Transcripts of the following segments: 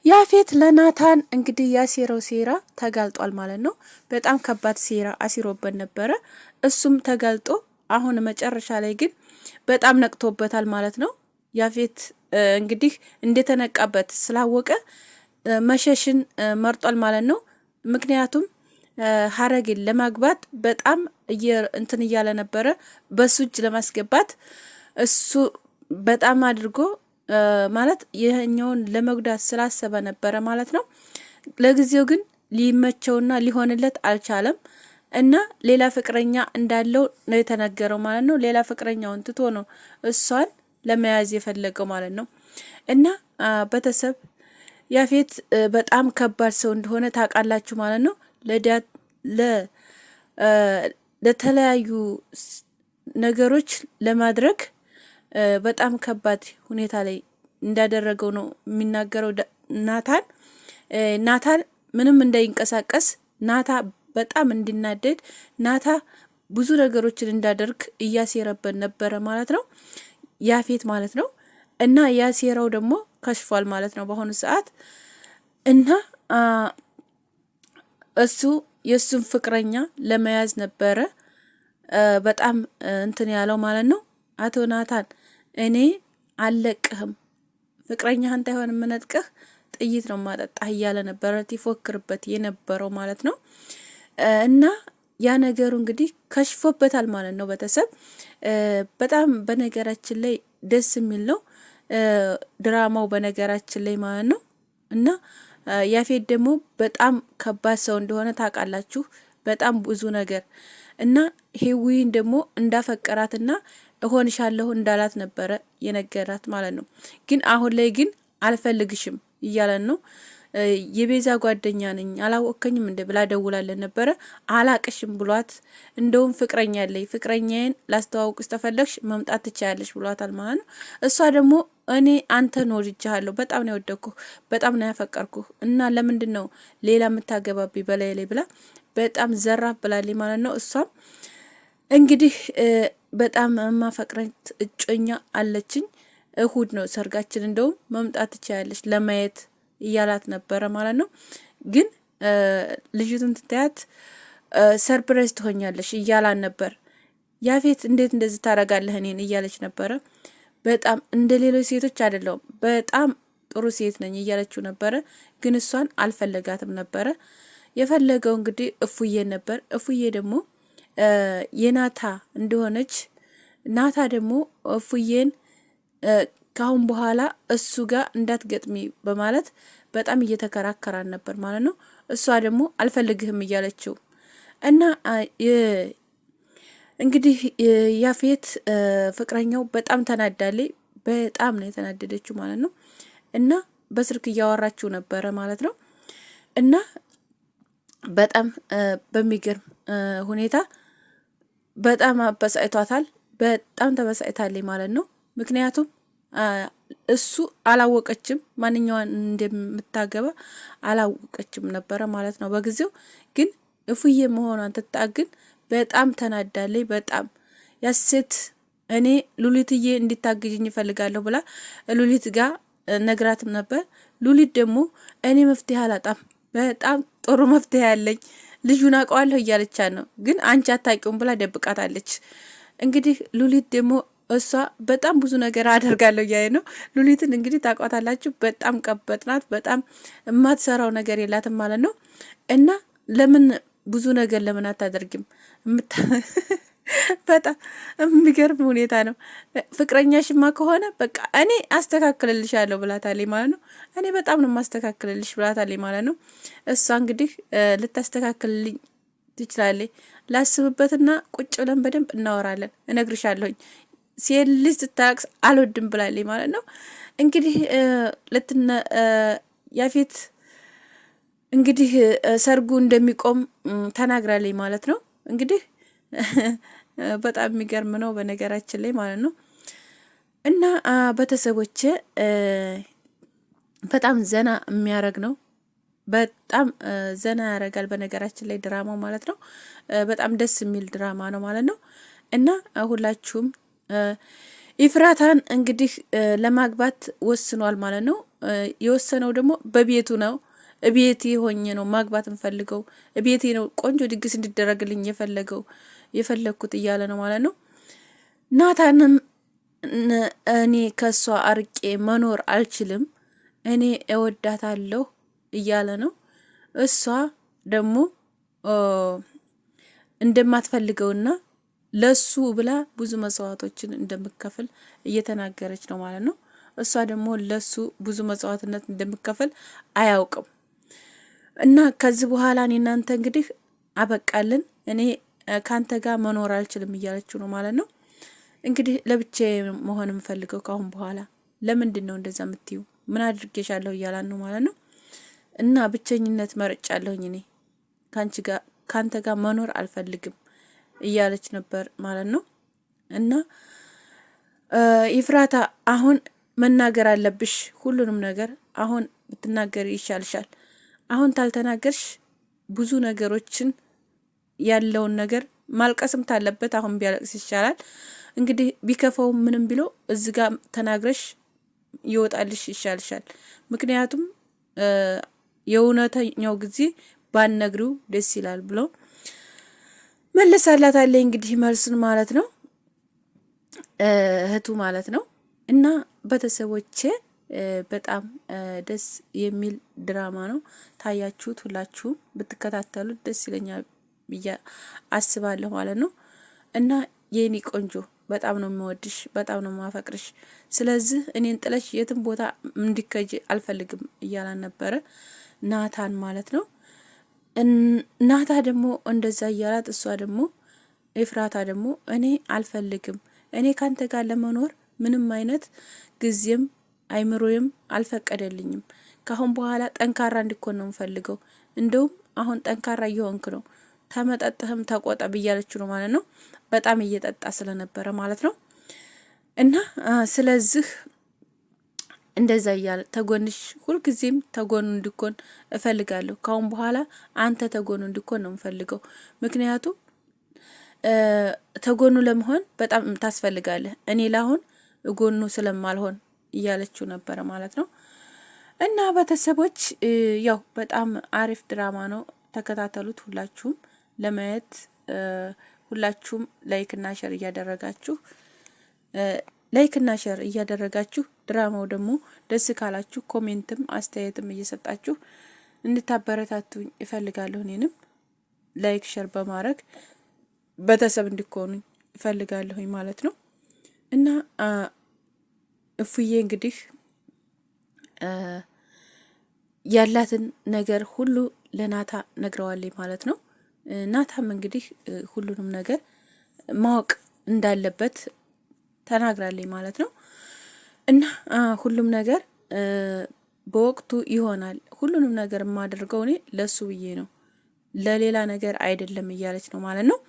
ያፌት ለናታን እንግዲህ ያሴረው ሴራ ተጋልጧል ማለት ነው። በጣም ከባድ ሴራ አሲሮበት ነበረ። እሱም ተጋልጦ አሁን መጨረሻ ላይ ግን በጣም ነቅቶበታል ማለት ነው። ያፌት እንግዲህ እንደተነቃበት ስላወቀ መሸሽን መርጧል ማለት ነው። ምክንያቱም ሀረግን ለማግባት በጣም እንትን እያለ ነበረ። በሱ እጅ ለማስገባት እሱ በጣም አድርጎ ማለት ይሄኛውን ለመጉዳት ስላሰበ ነበረ ማለት ነው። ለጊዜው ግን ሊመቸውና ሊሆንለት አልቻለም እና ሌላ ፍቅረኛ እንዳለው ነው የተነገረው ማለት ነው። ሌላ ፍቅረኛውን ትቶ ነው እሷን ለመያዝ የፈለገው ማለት ነው። እና ቤተሰብ ያፌት በጣም ከባድ ሰው እንደሆነ ታውቃላችሁ ማለት ነው። ለተለያዩ ነገሮች ለማድረግ በጣም ከባድ ሁኔታ ላይ እንዳደረገው ነው የሚናገረው ናታን ምንም እንዳይንቀሳቀስ ናታ በጣም እንዲናደድ ናታ ብዙ ነገሮችን እንዳደርግ እያሴረበት ነበረ ማለት ነው ያፌት ማለት ነው። እና ያሴራው ደግሞ ከሽፏል ማለት ነው በአሁኑ ሰዓት። እና እሱ የሱን ፍቅረኛ ለመያዝ ነበረ በጣም እንትን ያለው ማለት ነው። አቶ ናታን እኔ አልለቅህም፣ ፍቅረኛህን ታይሆን የምነጥቀህ ጥይት ነው ማጠጣህ እያለ ነበረ ይፎክርበት የነበረው ማለት ነው። እና ያ ነገሩ እንግዲህ ከሽፎበታል ማለት ነው። ቤተሰብ በጣም በነገራችን ላይ ደስ የሚል ነው ድራማው በነገራችን ላይ ማለት ነው። እና ያፌት ደግሞ በጣም ከባድ ሰው እንደሆነ ታውቃላችሁ። በጣም ብዙ ነገር እና ሄዊን ደግሞ እንዳፈቀራትና እሆንሻለሁ እንዳላት ነበረ የነገራት ማለት ነው። ግን አሁን ላይ ግን አልፈልግሽም እያለን ነው። የቤዛ ጓደኛ ነኝ አላወከኝም እንደ ብላ ደውላለን ነበረ። አላቅሽም ብሏት እንደውም ፍቅረኛ ያለኝ ፍቅረኛዬን ላስተዋውቅሽ ተፈለግሽ መምጣት ትችያለሽ ብሏታል ማለት ነው። እሷ ደግሞ እኔ አንተን ወድጄሃለሁ፣ በጣም ነው የወደድኩህ፣ በጣም ነው ያፈቀርኩህ እና ለምንድን ነው ሌላ የምታገባብኝ በላይ ላይ ብላ በጣም ዘራፍ ብላለች ማለት ነው። እሷም እንግዲህ በጣም የማፈቅረት እጮኛ አለችኝ፣ እሁድ ነው ሰርጋችን፣ እንደውም መምጣት ትችያለሽ ለማየት እያላት ነበረ ማለት ነው። ግን ልጅቱን ትታያት ሰርፕራይዝ ትሆኛለሽ እያላን ነበር። ያፌት እንዴት እንደዚህ ታደርጋለህ እኔን እያለች ነበረ። በጣም እንደ ሌሎች ሴቶች አይደለሁም፣ በጣም ጥሩ ሴት ነኝ እያለችው ነበረ። ግን እሷን አልፈለጋትም ነበረ። የፈለገው እንግዲህ እፉዬን ነበር። እፉዬ ደግሞ የናታ እንደሆነች ናታ ደግሞ እፉዬን ካሁን በኋላ እሱ ጋር እንዳትገጥሚ በማለት በጣም እየተከራከራን ነበር ማለት ነው። እሷ ደግሞ አልፈልግህም እያለችው እና እንግዲህ ያፌት ፍቅረኛው በጣም ተናዳለች። በጣም ነው የተናደደችው ማለት ነው። እና በስልክ እያወራችው ነበረ ማለት ነው። እና በጣም በሚገርም ሁኔታ በጣም አበሳጭቷታል። በጣም ተበሳጭታለች ማለት ነው። ምክንያቱም እሱ አላወቀችም፣ ማንኛዋን እንደምታገባ አላወቀችም ነበረ ማለት ነው በጊዜው። ግን እፉዬ መሆኗን ትታግን በጣም ተናዳለች። በጣም ያሴት እኔ ሉሊትዬ እንዲታግጅኝ ይፈልጋለሁ ብላ ሉሊት ጋር ነግራትም ነበር። ሉሊት ደግሞ እኔ መፍትሄ አላጣም፣ በጣም ጥሩ መፍትሄ ያለኝ ልጁን አውቀዋለሁ እያለቻ ነው፣ ግን አንቺ አታውቂውም ብላ ደብቃታለች። እንግዲህ ሉሊት ደግሞ እሷ በጣም ብዙ ነገር አደርጋለሁ እያለ ነው። ሉሊትን እንግዲህ ታውቋታላችሁ። በጣም ቀበጥ ናት። በጣም የማትሰራው ነገር የላትም ማለት ነው። እና ለምን ብዙ ነገር ለምን አታደርግም? በጣም የሚገርም ሁኔታ ነው። ፍቅረኛሽማ ከሆነ በቃ እኔ አስተካክልልሻለሁ ብላታለች ማለት ነው። እኔ በጣም ነው የማስተካክልልሽ ብላታለች ማለት ነው። እሷ እንግዲህ ልታስተካክልልኝ ትችላለች። ላስብበትና ቁጭ ብለን በደንብ እናወራለን፣ እነግርሻለሁኝ። ሴት ልጅ ስታለቅስ አልወድም ብላለች ማለት ነው። እንግዲህ ያፌት እንግዲህ ሰርጉ እንደሚቆም ተናግራለች ማለት ነው። እንግዲህ በጣም የሚገርም ነው በነገራችን ላይ ማለት ነው። እና ቤተሰቦቼ በጣም ዘና የሚያረግ ነው። በጣም ዘና ያረጋል በነገራችን ላይ ድራማው ማለት ነው። በጣም ደስ የሚል ድራማ ነው ማለት ነው። እና ሁላችሁም ኢፍራታን እንግዲህ ለማግባት ወስኗል ማለት ነው። የወሰነው ደግሞ በቤቱ ነው። እቤቴ ሆኜ ነው ማግባት እንፈልገው፣ እቤቴ ነው ቆንጆ ድግስ እንዲደረግልኝ የፈለግኩት እያለ ነው ማለት ነው። ናታንም እኔ ከሷ አርቄ መኖር አልችልም፣ እኔ እወዳታለሁ እያለ ነው። እሷ ደግሞ እንደማትፈልገውና ለሱ ብላ ብዙ መስዋዕቶችን እንደምከፍል እየተናገረች ነው ማለት ነው። እሷ ደግሞ ለሱ ብዙ መስዋዕትነት እንደምከፍል አያውቅም። እና ከዚህ በኋላ እኔ እናንተ እንግዲህ አበቃልን፣ እኔ ካንተ ጋር መኖር አልችልም እያለችው ነው ማለት ነው። እንግዲህ ለብቻዬ መሆን የምፈልገው ካሁን በኋላ። ለምንድን ነው እንደዛ የምትዩ? ምን አድርጌሻለሁ እያላን ነው ማለት ነው። እና ብቸኝነት መርጫለሁኝ፣ እኔ ካንተ ጋር መኖር አልፈልግም እያለች ነበር ማለት ነው። እና ኢፍራታ አሁን መናገር አለብሽ ሁሉንም ነገር፣ አሁን ብትናገር ይሻልሻል። አሁን ታልተናገርሽ ብዙ ነገሮችን ያለውን ነገር ማልቀስም ታለበት አሁን ቢያለቅስ ይሻላል። እንግዲህ ቢከፈው ምንም ቢለው እዚህ ጋር ተናግረሽ ይወጣልሽ ይሻልሻል። ምክንያቱም የእውነተኛው ጊዜ ባነግሪው ደስ ይላል ብሎ መለሳላት አለ። እንግዲህ መልሱን ማለት ነው እህቱ ማለት ነው። እና ቤተሰቦቼ በጣም ደስ የሚል ድራማ ነው። ታያችሁት፣ ሁላችሁም ብትከታተሉት ደስ ይለኛል ብዬ አስባለሁ ማለት ነው። እና የኔ ቆንጆ በጣም ነው የምወድሽ፣ በጣም ነው የማፈቅርሽ። ስለዚህ እኔን ጥለሽ የትም ቦታ እንዲከጅ አልፈልግም እያላን ነበረ ናታን ማለት ነው። ናታ ደግሞ እንደዛ እያላት፣ እሷ ደግሞ ኤፍራታ ደግሞ እኔ አልፈልግም፣ እኔ ካንተ ጋር ለመኖር ምንም አይነት ጊዜም አይምሮዬም አልፈቀደልኝም። ካሁን በኋላ ጠንካራ እንዲኮን ነው የምፈልገው። እንደውም አሁን ጠንካራ እየሆንክ ነው፣ ተመጠጥህም ተቆጠብ እያለች ነው ማለት ነው። በጣም እየጠጣ ስለነበረ ማለት ነው። እና ስለዚህ እንደዛ እያለ ተጎንሽ ሁልጊዜም ተጎኑ እንዲኮን እፈልጋለሁ። ካሁን በኋላ አንተ ተጎኑ እንዲኮን ነው የምፈልገው። ምክንያቱም ተጎኑ ለመሆን በጣም ታስፈልጋለህ፣ እኔ ላሁን ጎኑ ስለማልሆን እያለችው ነበረ ማለት ነው። እና ቤተሰቦች ያው በጣም አሪፍ ድራማ ነው፣ ተከታተሉት። ሁላችሁም ለማየት ሁላችሁም ላይክና ሼር እያደረጋችሁ ድራማው ደግሞ ደስ ካላችሁ ኮሜንትም አስተያየትም እየሰጣችሁ እንድታበረታቱኝ እፈልጋለሁ። እኔንም ላይክ ሼር በማድረግ ቤተሰብ እንዲኮኑኝ እፈልጋለሁኝ ማለት ነው። እና እፉዬ እንግዲህ ያላትን ነገር ሁሉ ለናታ ነግረዋለች ማለት ነው። ናታም እንግዲህ ሁሉንም ነገር ማወቅ እንዳለበት ተናግራለች ማለት ነው። እና ሁሉም ነገር በወቅቱ ይሆናል፣ ሁሉንም ነገር የማደርገው እኔ ለሱ ብዬ ነው፣ ለሌላ ነገር አይደለም እያለች ነው ማለት ነው።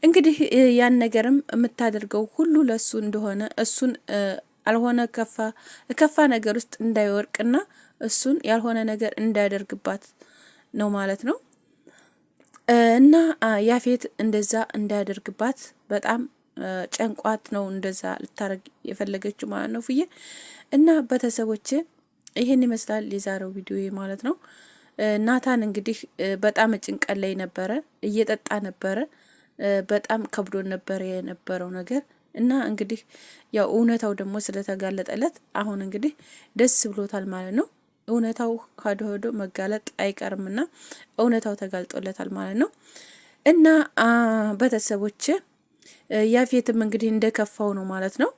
እንግዲህ ያን ነገርም የምታደርገው ሁሉ ለሱ እንደሆነ እሱን አልሆነ ከፋ ነገር ውስጥ እንዳይወርቅና እሱን ያልሆነ ነገር እንዳያደርግባት ነው ማለት ነው። እና ያፌት እንደዛ እንዳያደርግባት በጣም ጨንቋት ነው እንደዛ ልታረግ የፈለገችው ማለት ነው ፍዬ። እና ቤተሰቦቼ ይሄን ይመስላል የዛሬው ቪዲዮ ማለት ነው። ናታን እንግዲህ በጣም ጭንቀት ላይ ነበረ፣ እየጠጣ ነበረ፣ በጣም ከብዶን ነበረ የነበረው ነገር። እና እንግዲህ ያው እውነታው ደግሞ ስለተጋለጠለት አሁን እንግዲህ ደስ ብሎታል ማለት ነው። እውነታው ሄዶ መጋለጥ አይቀርምና እውነታው ተጋልጦለታል ማለት ነው። እና ቤተሰቦቼ ያፌትም እንግዲህ እንደከፋው ነው ማለት ነው።